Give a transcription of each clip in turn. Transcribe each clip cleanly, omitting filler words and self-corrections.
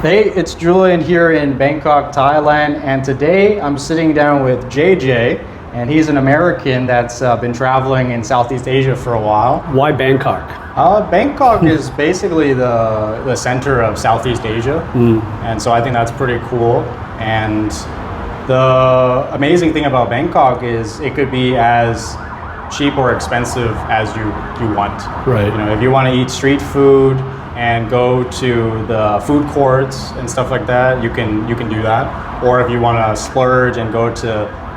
Hey, it's Julian here in Bangkok, Thailand, and today I'm sitting down with JJ, and he's an American that's been traveling in Southeast Asia for a while. Why Bangkok? Bangkok is basically the center of Southeast Asia, and so I think that's pretty cool. And the amazing thing about Bangkok is it could be as cheap or expensive as you want. Right. You know, if you want to eat street food and go to the food courts and stuff like that, you can do that. Or if you want to splurge and go to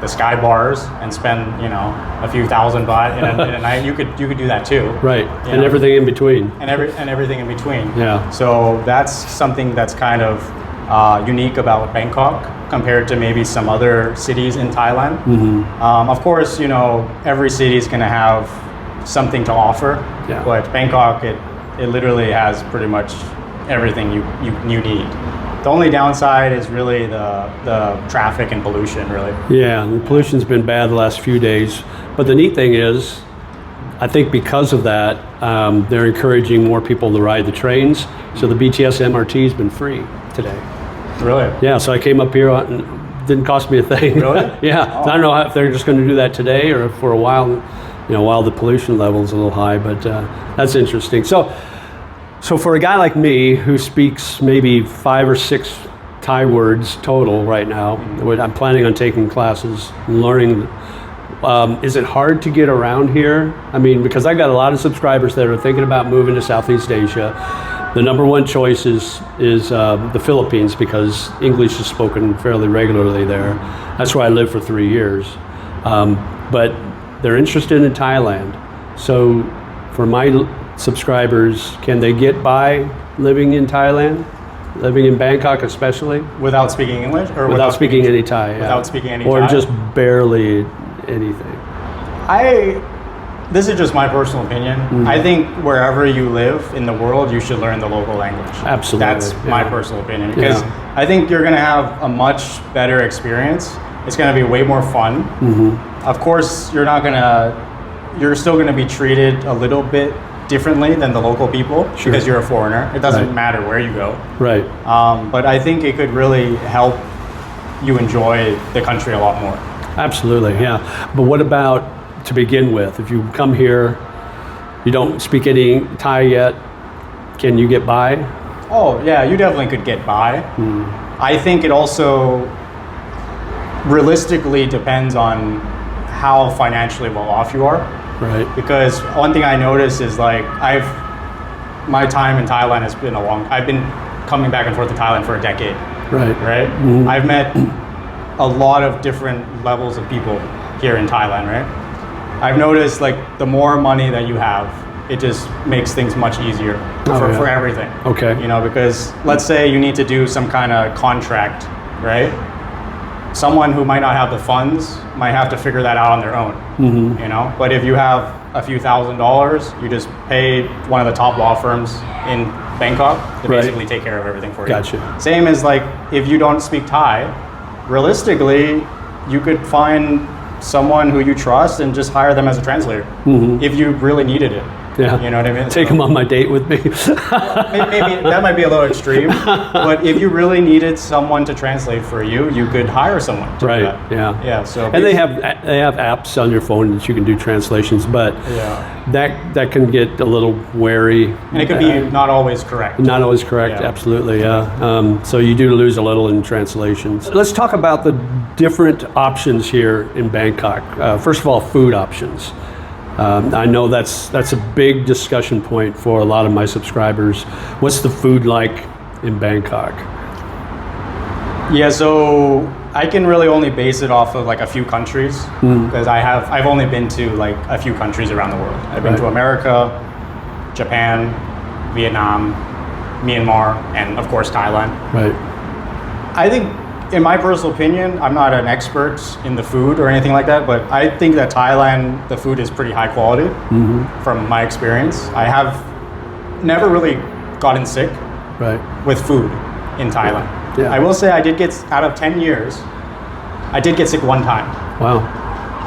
the sky bars and spend, you know, a few thousand baht in a night, you could do that too. Right. And everything in between. And everything in between. Yeah. So that's something that's kind of unique about Bangkok compared to maybe some other cities in Thailand. Of course, you know, every city is going to have something to offer, but Bangkok, it literally has pretty much everything you need. The only downside is really the traffic and pollution, really. Yeah, the pollution's been bad the last few days. But the neat thing is, I think because of that, they're encouraging more people to ride the trains. So the BTS MRT has been free today. Really? Yeah, so I came up here and it didn't cost me a thing. Really? Yeah. Oh. I don't know if they're just going to do that today or for a while, you know, while the pollution level is a little high, but that's interesting. So for a guy like me who speaks maybe 5 or 6 Thai words total right now, I'm planning on taking classes, learning. Is it hard to get around here? I mean, because I got a lot of subscribers that are thinking about moving to Southeast Asia. The number one choice is the Philippines because English is spoken fairly regularly there. That's where I lived for 3 years. But they're interested in Thailand. So for my subscribers, can they get by living in Thailand? Living in Bangkok especially? Without speaking English? Or without speaking any Thai. Without speaking any or Thai? Or just barely anything. This is just my personal opinion. I think wherever you live in the world, you should learn the local language. Absolutely. That's my personal opinion. Because I think you're going to have a much better experience. It's going to be way more fun. Of course, you're still going to be treated a little bit differently than the local people because you're a foreigner. It doesn't matter where you go. Right. But I think it could really help you enjoy the country a lot more. Absolutely, yeah. But what about to begin with? If you come here, you don't speak any Thai yet, can you get by? Oh, yeah, you definitely could get by. I think it also realistically depends on how financially well off you are. Right. Because one thing I noticed is like my time in Thailand has been I've been coming back and forth to Thailand for a decade. Right. Right? I've met a lot of different levels of people here in Thailand, right? I've noticed like the more money that you have, it just makes things much easier for everything. Okay. You know, because let's say you need to do some kind of contract, right? Someone who might not have the funds might have to figure that out on their own, you know? But if you have a few $1,000s, you just pay one of the top law firms in Bangkok to basically take care of everything for you. Gotcha. Same as like, if you don't speak Thai, realistically, you could find someone who you trust and just hire them as a translator if you really needed it. Yeah. You know what I mean? Take them on my date with me. Maybe that might be a little extreme, but if you really needed someone to translate for you, you could hire someone to do that. Yeah. Yeah. So and they have apps on your phone that you can do translations, but that can get a little wary. And it could be not always correct. Not always correct. Yeah. Absolutely. Yeah. So you do lose a little in translations. Let's talk about the different options here in Bangkok. First of all, food options. I know that's a big discussion point for a lot of my subscribers. What's the food like in Bangkok? Yeah, so I can really only base it off of like a few countries because I've only been to like a few countries around the world. I've been to America, Japan, Vietnam, Myanmar, and of course Thailand. Right. I think, in my personal opinion, I'm not an expert in the food or anything like that, but I think that Thailand, the food is pretty high quality from my experience. I have never really gotten sick with food in Thailand. Yeah. I will say I did get, out of 10 years, I did get sick one time. Wow.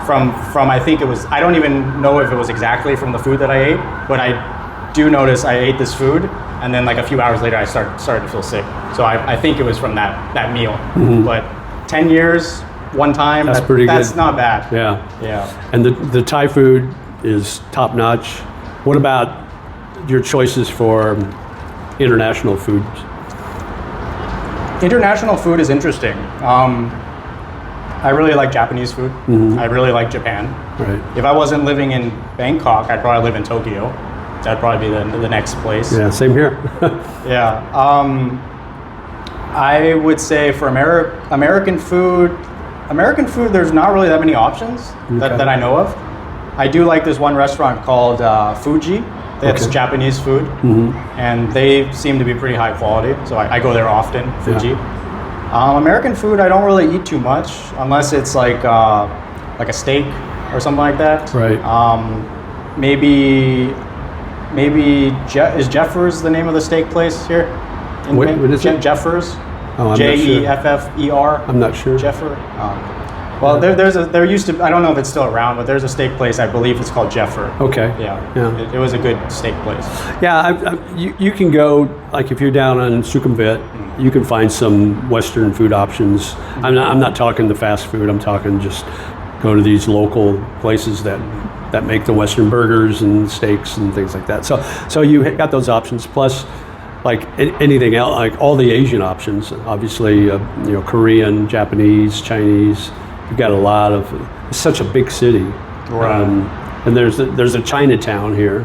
From I think it was, I don't even know if it was exactly from the food that I ate, but I do notice I ate this food and then like a few hours later I started to feel sick. So I think it was from that meal. But 10 years, one time, That's pretty that's good. not bad. Yeah. And the Thai food is top notch. What about your choices for international foods? International food is interesting. I really like Japanese food. I really like Japan. Right. If I wasn't living in Bangkok, I'd probably live in Tokyo. That'd probably be the next place. Yeah, same here. Yeah. I would say for American food, there's not really that many options that I know of. I do like this one restaurant called Fuji. That's Japanese food, and they seem to be pretty high quality. So I go there often, Fuji. American food, I don't really eat too much unless it's like a steak or something like that. Right. Maybe is Jeffers the name of the steak place here? What is it? Jeffers. Oh, I'm not sure. Jeffer. I'm not sure. Jeffer. Well, there used to, I don't know if it's still around, but there's a steak place, I believe it's called Jeffer. Okay. Yeah. It was a good steak place. Yeah, you can go, like if you're down on Sukhumvit, you can find some Western food options. I'm not talking the fast food, I'm talking just go to these local places that make the Western burgers and steaks and things like that. So you got those options, plus like anything else, like all the Asian options, obviously, Korean, Japanese, Chinese. You've got a lot of, it's such a big city. Right. And there's a Chinatown here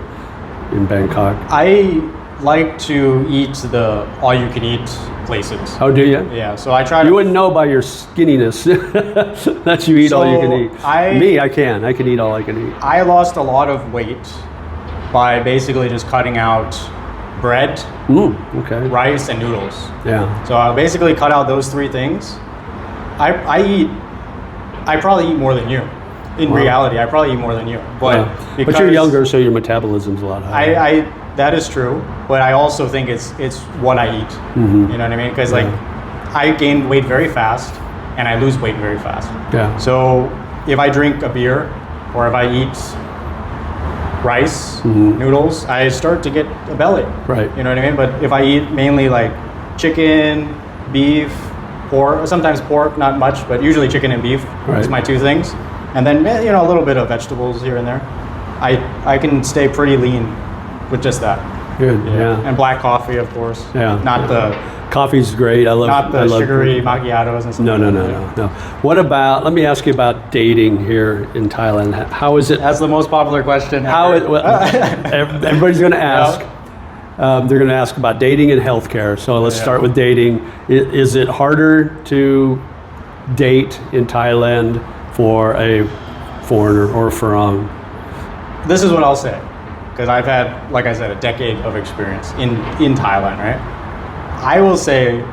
in Bangkok. I like to eat the all-you-can-eat places. Oh, do you? Yeah, so I try to... You wouldn't know by your skinniness that you eat all you can eat. I can eat all I can eat. I lost a lot of weight by basically just cutting out bread, rice, and noodles. Yeah. So I basically cut out those three things. I probably eat more than you. In reality, I probably eat more than you. But but you're younger, so your metabolism's a lot higher. That is true, but I also think it's what I eat. You know what I mean? Because I gain weight very fast, and I lose weight very fast. Yeah. So if I drink a beer, or if I eat rice, noodles, I start to get a belly. Right. You know what I mean? But if I eat mainly like chicken, beef, pork, sometimes pork, not much, but usually chicken and beef is my two things. And then a little bit of vegetables here and there. I can stay pretty lean with just that. Good. Yeah. And black coffee, of course. Yeah. Not the coffee's great. I love sugary macchiatos and stuff. No. What about? Let me ask you about dating here in Thailand. How is it? That's the most popular question. Everybody's going to ask. They're going to ask about dating and healthcare. So let's start with dating. Is it harder to date in Thailand for a foreigner or for? This is what I'll say, because I've had, like I said, a decade of experience in Thailand, right? I will say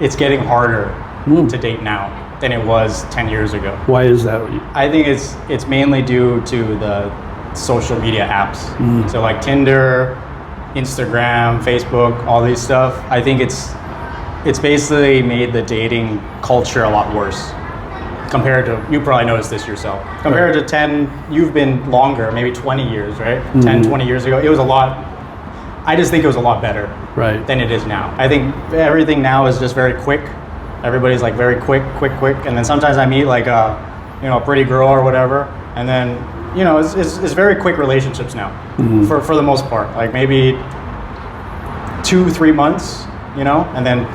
it's getting harder to date now than it was 10 years ago. Why is that? I think it's mainly due to the social media apps. So like Tinder, Instagram, Facebook, all these stuff. I think it's basically made the dating culture a lot worse compared to, you probably noticed this yourself, compared to 10, you've been longer, maybe 20 years, right? 10, 20 years ago, it was a lot, I just think it was a lot better than it is now. I think everything now is just very quick. Everybody's like very quick. And then sometimes I meet like a pretty girl or whatever, and then it's very quick relationships now for the most part. Like maybe 2-3 months, and then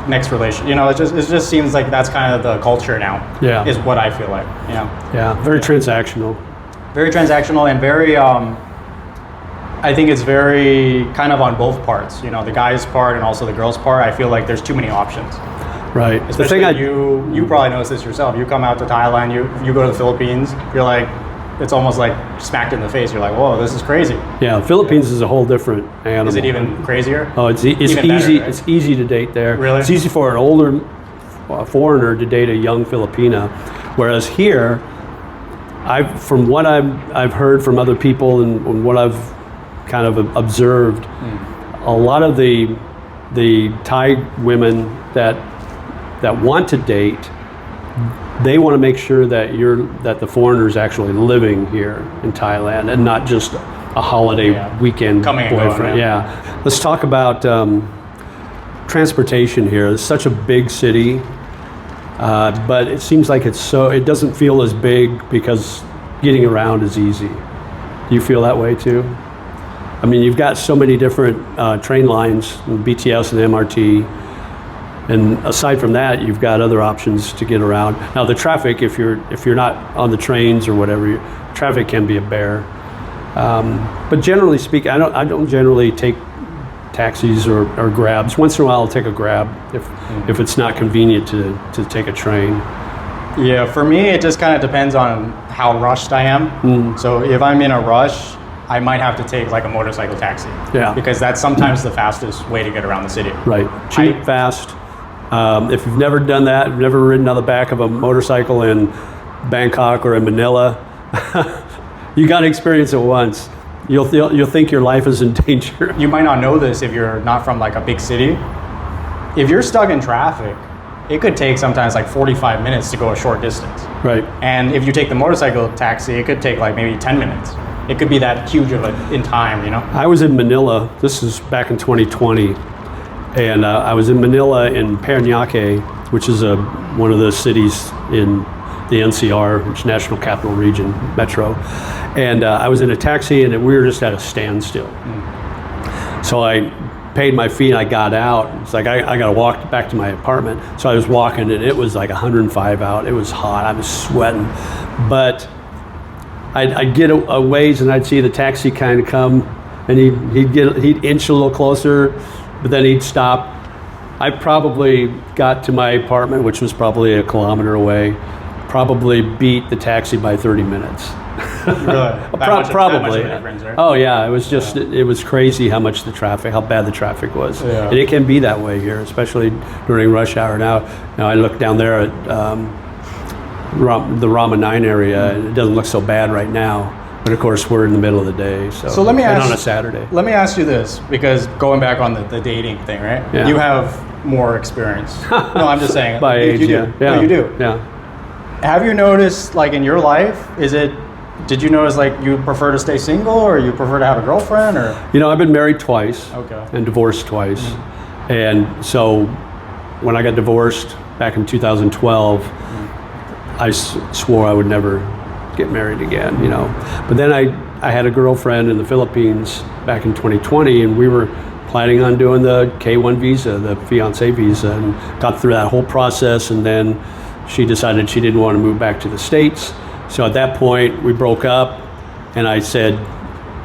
next relation. It just seems like that's kind of the culture now. Yeah, is what I feel like. Yeah, very transactional. Very transactional and very. I think it's very kind of on both parts. The guy's part and also the girl's part. I feel like there's too many options. Right. Especially you probably notice this yourself. You come out to Thailand, you go to the Philippines, you're like, it's almost like smacked in the face. You're like, whoa, this is crazy. Yeah, Philippines is a whole different animal. Is it even crazier? Oh, it's easy. Better, right? It's easy to date there. Really? It's easy for an older foreigner to date a young Filipina, whereas here, from what I've heard from other people and what I've kind of observed, a lot of the Thai women that want to date, they want to make sure that the foreigner's actually living here in Thailand and not just a holiday weekend coming boyfriend. And going, let's talk about transportation here. It's such a big city, but it seems like it doesn't feel as big because getting around is easy. Do you feel that way too? I mean, you've got so many different train lines, BTS and MRT, and aside from that, you've got other options to get around. Now, the traffic, if you're not on the trains or whatever, traffic can be a bear. But generally speaking, I don't generally take taxis or grabs. Once in a while, I'll take a grab if it's not convenient to take a train. Yeah, for me, it just kind of depends on how rushed I am. So if I'm in a rush, I might have to take like a motorcycle taxi. Yeah. Because that's sometimes the fastest way to get around the city. Right. Cheap, fast. If you've never done that, you've never ridden on the back of a motorcycle in Bangkok or in Manila, you got to experience it once. You'll think your life is in danger. You might not know this if you're not from like a big city. If you're stuck in traffic, it could take sometimes like 45 minutes to go a short distance. Right. And if you take the motorcycle taxi, it could take like maybe 10 minutes. It could be that huge of in time, you know? I was in Manila, this is back in 2020, and I was in Manila in Parañaque, which is one of the cities in the NCR, which is National Capital Region, Metro. And I was in a taxi and we were just at a standstill. So I paid my fee and I got out. It's like, I got to walk back to my apartment. So I was walking and it was like 105 out. It was hot, I was sweating. But I'd get a ways and I'd see the taxi kind of come and he'd inch a little closer, but then he'd stop. I probably got to my apartment, which was probably a kilometer away, probably beat the taxi by 30 minutes. Really? Probably. Difference, right? Oh yeah, it was just, it was crazy how bad the traffic was. Yeah. And it can be that way here, especially during rush hour. Now I look down there at the Rama 9 area, and it doesn't look so bad right now. But of course, we're in the middle of the day, so let me ask, on a Saturday. Let me ask you this, because going back on the dating thing, right? Yeah. You have more experience. No, I'm just saying. By age, you do. yeah. No, you do. Yeah. Have you noticed, like in your life, did you notice like you prefer to stay single or you prefer to have a girlfriend or? You know, I've been married twice. Okay. And divorced twice. And so when I got divorced back in 2012, I swore I would never get married again, you know. But then I had a girlfriend in the Philippines back in 2020, and we were planning on doing the K-1 visa, the fiancé visa, and got through that whole process, and then she decided she didn't want to move back to the States. So at that point, we broke up, and I said,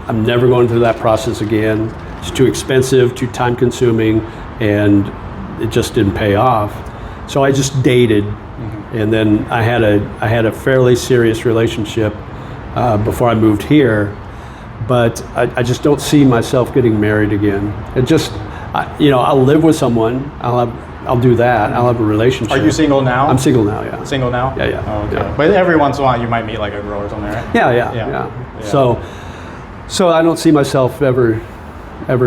I'm never going through that process again. It's too expensive, too time-consuming, and it just didn't pay off. So I just dated. And then I had a fairly serious relationship before I moved here, but I just don't see myself getting married again. It just, I'll live with someone. I'll do that. I'll have a relationship. Are you single now? I'm single now. Yeah. Single now? Yeah. Oh, okay. Yeah. But every once in a while you might meet like a girl or something, right? Yeah. So I don't see myself ever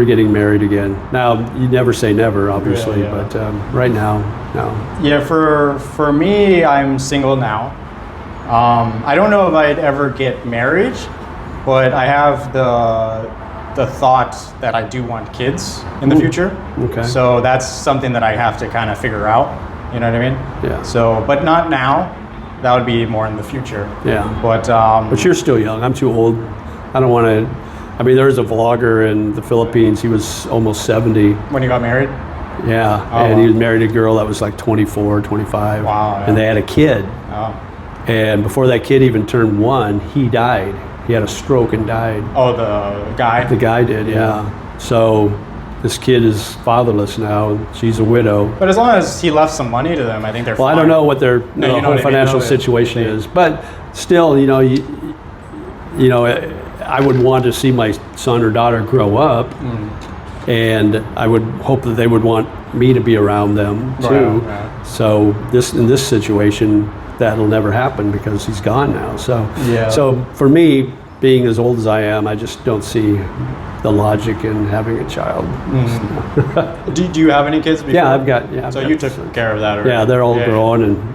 getting married again. Now, you never say never, obviously, but right now, no. Yeah, for me, I'm single now. I don't know if I'd ever get married, but I have the thought that I do want kids in the future. Okay. So that's something that I have to kind of figure out. You know what I mean? Yeah. So, but not now. That would be more in the future. Yeah. But you're still young. I'm too old. I don't want to. I mean, there was a vlogger in the Philippines. He was almost 70. When you got married? Yeah, and he was married to a girl that was like 24, 25. Wow. Yeah. And they had a kid. Oh. And before that kid even turned 1, he died. He had a stroke and died. Oh, the guy? The guy did, yeah. So this kid is fatherless now. She's a widow. But as long as he left some money to them, I think they're fine. Well, I don't know what their whole financial situation is. But still, I would want to see my son or daughter grow up, and I would hope that they would want me to be around them too. Right. So in this situation, that'll never happen because he's gone now. So for me, being as old as I am, I just don't see the logic in having a child. Do you have any kids before? Yeah, I've got. So you took care of that already? Yeah, they're all grown and.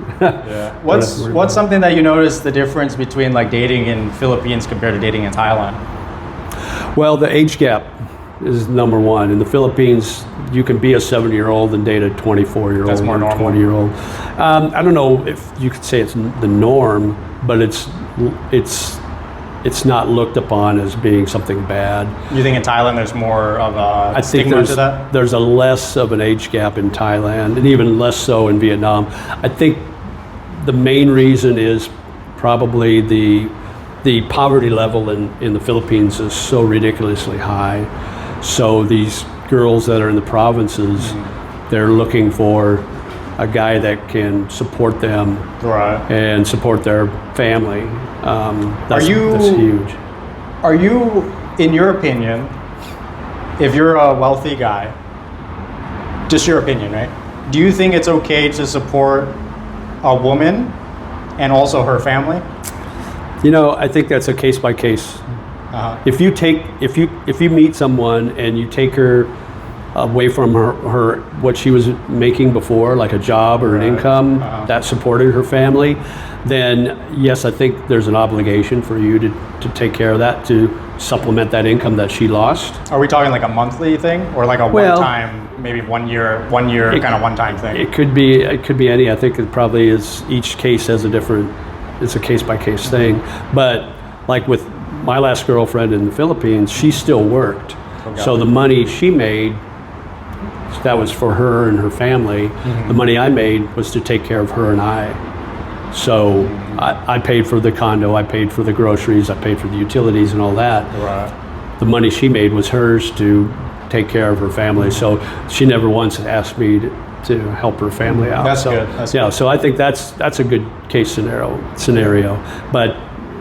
What's something that you noticed the difference between like dating in Philippines compared to dating in Thailand? Well, the age gap is number one. In the Philippines, you can be a 70-year-old and date a 24-year-old That's more or normal. 20-year-old. I don't know if you could say it's the norm, but it's not looked upon as being something bad. You think in Thailand there's more of a I think stigma to that? there's a less of an age gap in Thailand, and even less so in Vietnam. I think the main reason is probably the poverty level in the Philippines is so ridiculously high. So these girls that are in the provinces, they're looking for a guy that can support them Right. and support their family. That's huge. Are you, in your opinion, if you're a wealthy guy, just your opinion, right? Do you think it's okay to support a woman and also her family? You know, I think that's a case by case. If you meet someone and you take her away from her what she was making before, like a job or an income that supported her family, then yes, I think there's an obligation for you to take care of that, to supplement that income that she lost. Are we talking like a monthly thing or like a one-time, maybe one year kind of one-time thing? It could be any. I think it probably is, each case has it's a case by case thing. But like with my last girlfriend in the Philippines, she still worked. So the money she made, that was for her and her family. The money I made was to take care of her and I. So I paid for the condo, I paid for the groceries, I paid for the utilities and all that. Right. The money she made was hers to take care of her family. So she never once asked me to help her family out. That's so, good. That's yeah, good. so I think that's a good case scenario. But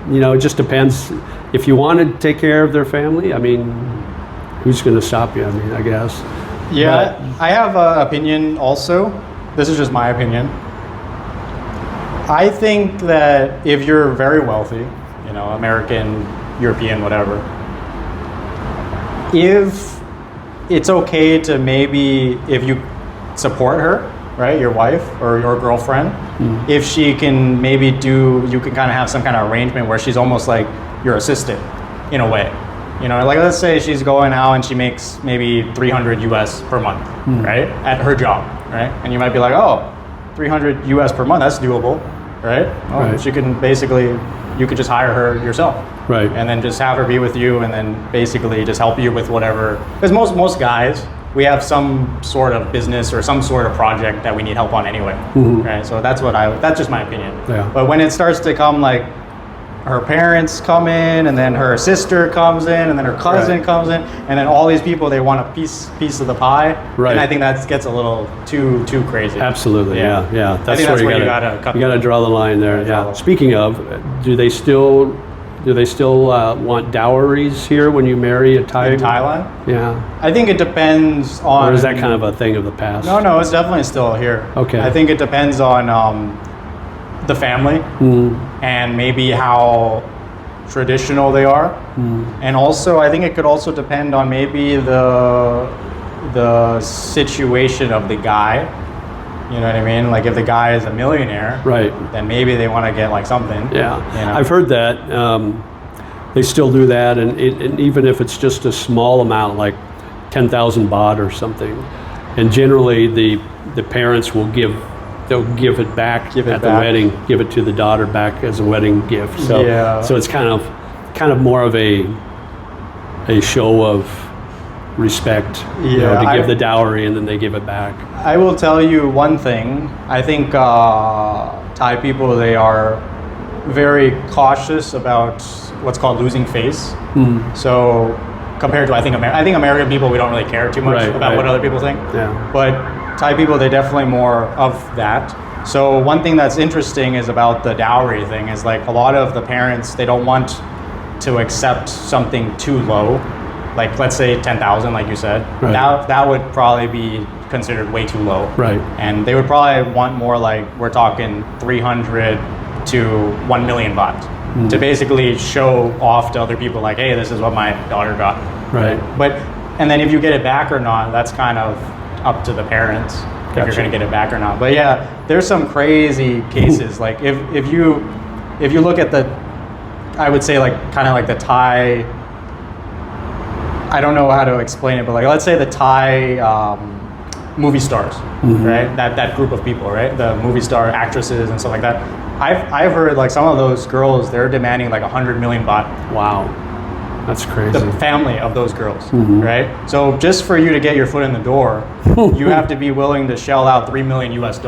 you know, it just depends. If you want to take care of their family, I mean, who's going to stop you? I mean, I guess. Yeah, I have an opinion also. This is just my opinion. I think that if you're very wealthy, you know, American, European, whatever, if it's okay to maybe, if you support her, right, your wife or your girlfriend, if she can maybe you can kind of have some kind of arrangement where she's almost like your assistant in a way. You know, like let's say she's going out and she makes maybe 300 US per month, right, at her job, right? And you might be like, oh, 300 US per month, that's doable, right? Oh, Right. she can basically, you could just hire her yourself. Right. And then just have her be with you and then basically just help you with whatever. Because most guys, we have some sort of business or some sort of project that we need help on anyway, right? So that's just my opinion. Yeah. But when it starts to come like, her parents come in, and then her sister comes in, and then her cousin comes in, and then all these people, they want a piece of the pie. Right. And I think that gets a little too crazy. Absolutely, yeah. I think that's where you gotta cut. You gotta draw the line there. Draw the Yeah. line. Speaking of, do they still want dowries here when you marry a Thai? In Thailand, Yeah. I think it depends on. Or is that kind of a thing of the past? No, it's definitely still here. Okay. I think it depends on the family and maybe how traditional they are, and also I think it could also depend on maybe the situation of the guy. You know what I mean? Like if the guy is a millionaire, Right. then maybe they want to get like something. Yeah, You know? I've heard that. They still do that, and even if it's just a small amount, like 10,000 baht or something, and generally the parents will they'll give it back at the wedding, give it to the daughter back as a wedding gift. So, so it's kind of more of a show of respect, you know, to give the dowry and then they give it back. I will tell you one thing. I think Thai people, they are very cautious about what's called losing face. So compared to I think American people, we don't really care too much about what other people think. Yeah. But Thai people, they're definitely more of that. So one thing that's interesting is about the dowry thing is like a lot of the parents, they don't want to accept something too low. Like let's say 10,000, like you said, that would probably be considered way too low. Right. And they would probably want more like, we're talking 300 to 1 million baht to basically show off to other people like, hey, this is what my daughter got. Right. But, and then if you get it back or not, that's kind of up to the parents if you're going to get it back or not. But yeah, there's some crazy cases. Like if you look at I would say like kind of like the Thai I don't know how to explain it, but like let's say the Thai movie stars, right? That group of people, right? The movie star actresses and stuff like that. I've heard like some of those girls, they're demanding like 100 million baht. Wow, that's crazy. The family of those girls, right? So just for you to get your foot in the door, you have to be willing to shell out $3 million US.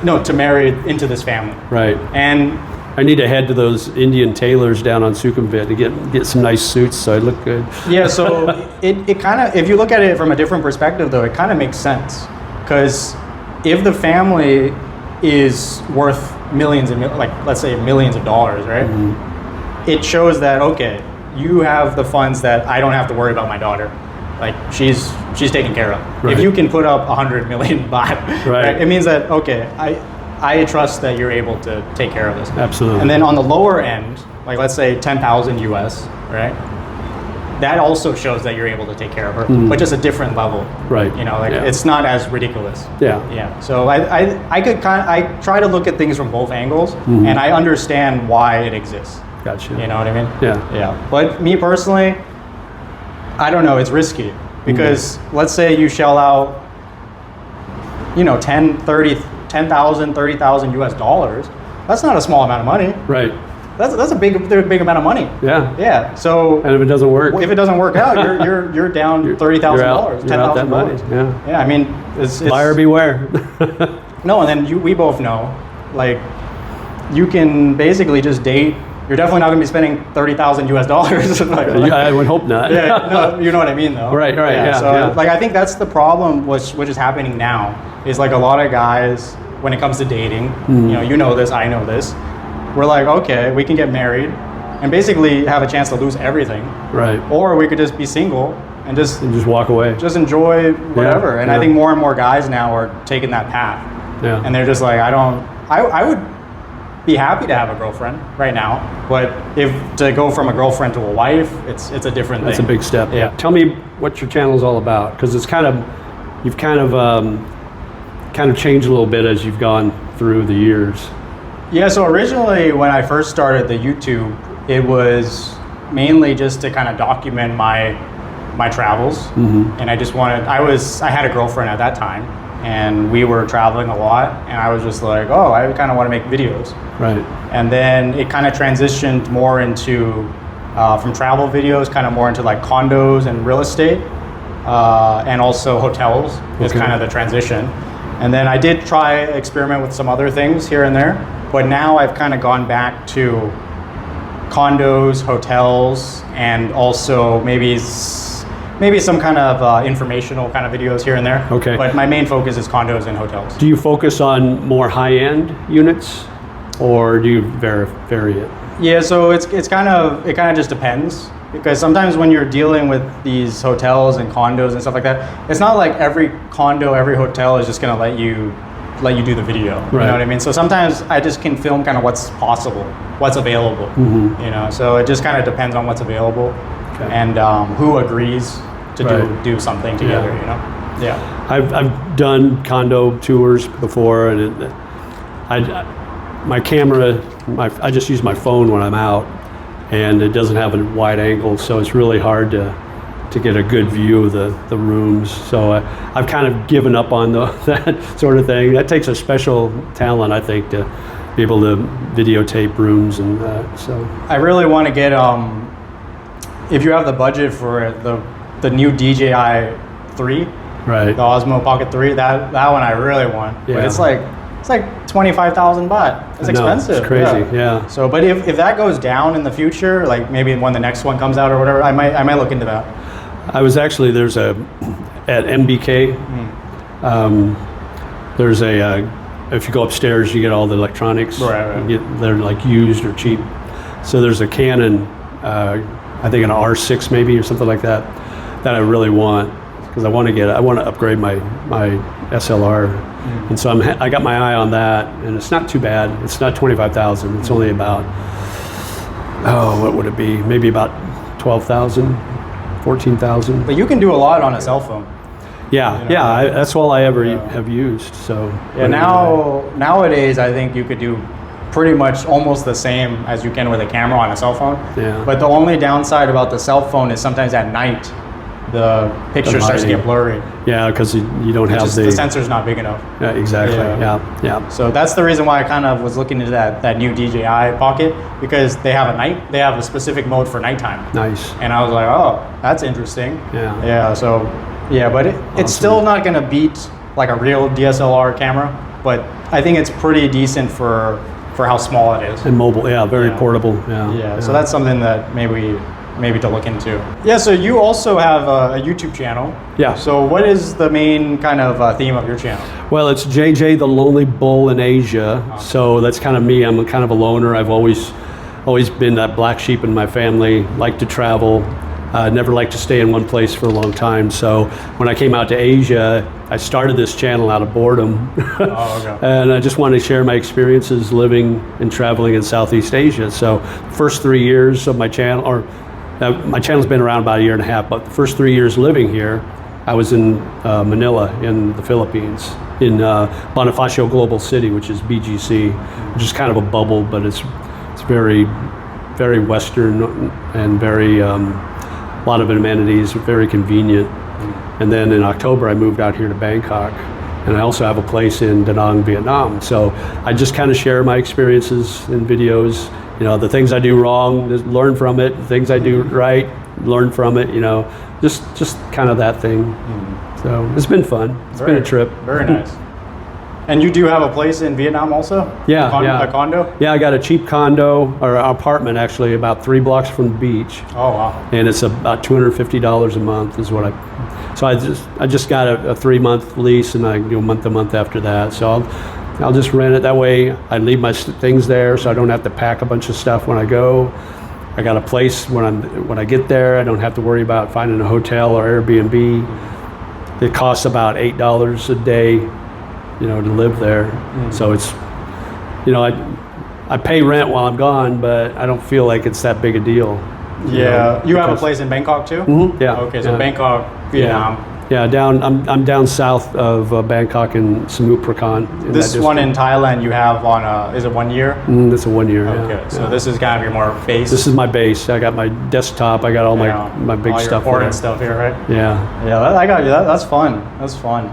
No, to marry into this family. Right. And I need to head to those Indian tailors down on Sukhumvit to get some nice suits so I look good. yeah, so it kind of, if you look at it from a different perspective though, it kind of makes sense. Because if the family is worth millions and like let's say millions of dollars, right? It shows that, okay, you have the funds that I don't have to worry about my daughter. Like she's taken care of. Right. If you can put up 100 million baht, right, it means that, okay, I trust that you're able to take care of this. Absolutely. And then on the lower end, like let's say 10,000 US, right? That also shows that you're able to take care of her, but just a different level. Right. You know, like it's not as ridiculous. Yeah. Yeah. So I try to look at things from both angles, and I understand why it exists. Gotcha. You know what I mean? Yeah. Yeah. But me personally, I don't know, it's risky because let's say you shell out, you know, 10,000, 30,000 US dollars. That's not a small amount of money. Right. That's a big amount of money. Yeah. Yeah. So And if it doesn't work, if it doesn't work out, you're down $30,000, $10,000. Yeah. Yeah. I mean, it's Buyer beware. no, and then we both know, like, you can basically just date. You're definitely not going to be spending 30,000 US dollars. I would hope not. Yeah, no, you know what I mean, though. Right. Yeah. So, like, I think that's the problem, which is happening now, is like a lot of guys, when it comes to dating, you know this, I know this. We're like, okay, we can get married and basically have a chance to lose everything. Right. Or we could just be single and just walk away. Just enjoy whatever. And I think more and more guys now are taking that path. Yeah. And they're just like, I would be happy to have a girlfriend right now, but if to go from a girlfriend to a wife, it's a different thing. That's a big step. Yeah. Tell me what your channel is all about, because it's you've kind of changed a little bit as you've gone through the years. Yeah, so originally when I first started the YouTube, it was mainly just to kind of document my travels. And I just I had a girlfriend at that time, and we were traveling a lot, and I was just like, oh, I kind of want to make videos. Right. And then it kind of transitioned more into, from travel videos, kind of more into like condos and real estate, and also hotels is kind of the transition. And then I did experiment with some other things here and there, but now I've kind of gone back to condos, hotels, and also maybe some kind of informational kind of videos here and there. Okay. But my main focus is condos and hotels. Do you focus on more high-end units, or do you vary it? Yeah, so it kind of just depends, because sometimes when you're dealing with these hotels and condos and stuff like that, it's not like every condo, every hotel is just gonna let you do the video. Right. You know what I mean? So sometimes I just can film kind of what's possible, what's available. You know, so it just kind of depends on what's available. Okay. And who agrees to do something together. You know? Yeah. I've done condo tours before, and my camera, I just use my phone when I'm out, and it doesn't have a wide angle, so it's really hard to get a good view of the rooms. So I've kind of given up on that sort of thing. That takes a special talent, I think, to be able to videotape rooms, and so. I really want to get, if you have the budget for it, the new DJI 3, right? The Osmo Pocket 3, that one I really want. Yeah. But it's like 25,000 baht. It's expensive. It's crazy. Yeah. So, but if that goes down in the future, like maybe when the next one comes out or whatever, I might look into that. I was actually at MBK. There's if you go upstairs, you get all the electronics. Right. They're like used or cheap. So there's a Canon, I think an R6 maybe or something like that I really want, because I want to upgrade my SLR, and so I got my eye on that, and it's not too bad. It's not 25,000. It's only about what would it be? Maybe about 12,000, 14,000. But you can do a lot on a cell phone. Yeah, you know, that's all I ever have used. So yeah, nowadays I think you could do pretty much almost the same as you can with a camera on a cell phone. Yeah. But the only downside about the cell phone is sometimes at night the picture starts to get blurry. Yeah, because you don't have the sensor's not big enough. Yeah, exactly. Yeah. So that's the reason why I kind of was looking into that new DJI Pocket, because they have a specific mode for nighttime. Nice. And I was like, oh, that's interesting. Yeah. Yeah. So yeah, but it's still not going to beat like a real DSLR camera, but I think it's pretty decent for how small it is. And mobile, very portable. Yeah. So that's something that maybe to look into. Yeah, so you also have a YouTube channel. Yeah. So what is the main kind of theme of your channel? Well, it's JJ the Lonely Bull in Asia. So that's kind of me. I'm kind of a loner. I've always been that black sheep in my family, like to travel. Never liked to stay in one place for a long time. So when I came out to Asia, I started this channel out of boredom. And I just wanted to share my experiences living and traveling in Southeast Asia. So first 3 years of my channel, my channel's been around about a year and a half, but the first 3 years living here, I was in Manila in the Philippines, in Bonifacio Global City, which is BGC, which is kind of a bubble, but it's very, very Western and very, a lot of amenities, very convenient. And then in October, I moved out here to Bangkok, and I also have a place in Da Nang, Vietnam. So I just kind of share my experiences in videos. The things I do wrong, just learn from it. The things I do right, learn from it. Just kind of that thing. So it's been fun. It's been a trip. Very nice. And you do have a place in Vietnam also? Yeah, A condo? Yeah, I got a cheap condo, or apartment actually, about 3 blocks from the beach. Oh wow! And it's about $250 a month is what So I just got a 3-month lease, and I go month to month after that. So I'll just rent it. That way I leave my things there, so I don't have to pack a bunch of stuff when I go. I got a place when I get there. I don't have to worry about finding a hotel or Airbnb. It costs about $8 a day, to live there. So it's, I pay rent while I'm gone, but I don't feel like it's that big a deal. You have a place in Bangkok too? Mm-hmm. Yeah. Okay, so Bangkok, Vietnam. Yeah, I'm down south of Bangkok in Samut Prakan. This one in Thailand you have on is it 1 year? That's a 1 year. Okay, so this is kind of your more base. This is my base. I got my desktop. I got all my big all stuff. Your important stuff here, right? Yeah. I got you. That's fun. That's fun.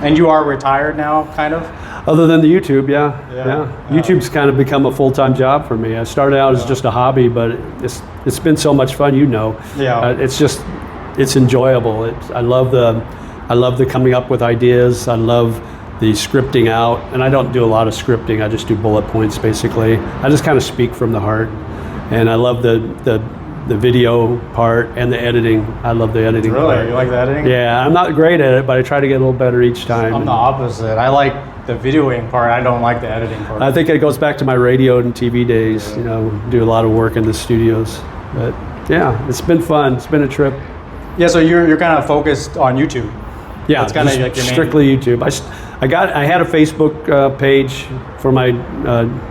And you are retired now, kind of. Other than the YouTube, yeah. YouTube's kind of become a full-time job for me. I started out as just a hobby, but it's been so much fun. It's enjoyable. I love the coming up with ideas. I love the scripting out, and I don't do a lot of scripting. I just do bullet points basically. I just kind of speak from the heart, and I love the video part and the editing. I love the editing. Really, part. You like the editing? Yeah, I'm not great at it, but I try to get a little better each time. I'm the opposite. I like the videoing part. I don't like the editing part. I think it goes back to my radio and TV days. Do a lot of work in the studios, but yeah, it's been fun. It's been a trip. Yeah, so you're kind of focused on YouTube. Yeah, it's kind of like your strictly YouTube. I had a Facebook page for my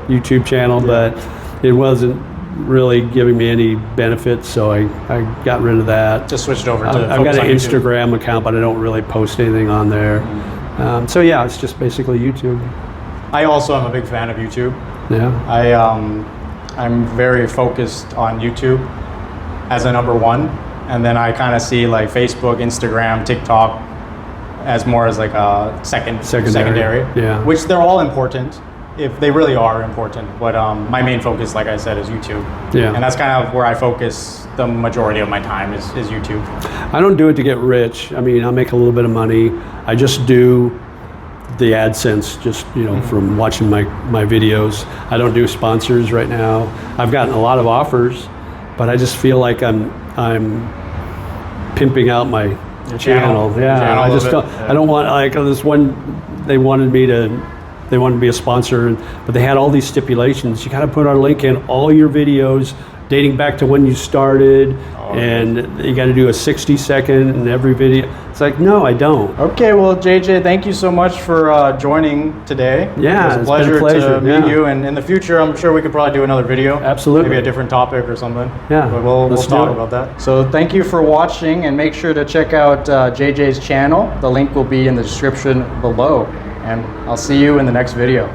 YouTube channel, but it wasn't really giving me any benefits, so I got rid of that. Just switched over to. I've got an Instagram account, but I don't really post anything on there. So yeah, it's just basically YouTube. I also am a big fan of YouTube. Yeah. I'm very focused on YouTube as a number one. And then I kind of see like Facebook, Instagram, TikTok as more as like a secondary. Yeah. Which they're all important, if they really are important. But my main focus, like I said, is YouTube. Yeah. And that's kind of where I focus the majority of my time is YouTube. I don't do it to get rich. I mean, I make a little bit of money. I just do the AdSense just from watching my videos. I don't do sponsors right now. I've gotten a lot of offers, but I just feel like I'm pimping out my channel. Yeah, I just don't. I don't want like this one. They wanted me to be a sponsor, but they had all these stipulations. You got to put our link in all your videos dating back to when you started, and you got to do a 60-second in every video. It's like, no, I don't. Okay, well, JJ, thank you so much for joining today. Yeah, it was a pleasure to meet you, and in the future, I'm sure we could probably do another video. Absolutely. Maybe a different topic or something. Yeah, but we'll talk about that. So thank you for watching, and make sure to check out JJ's channel. The link will be in the description below, and I'll see you in the next video.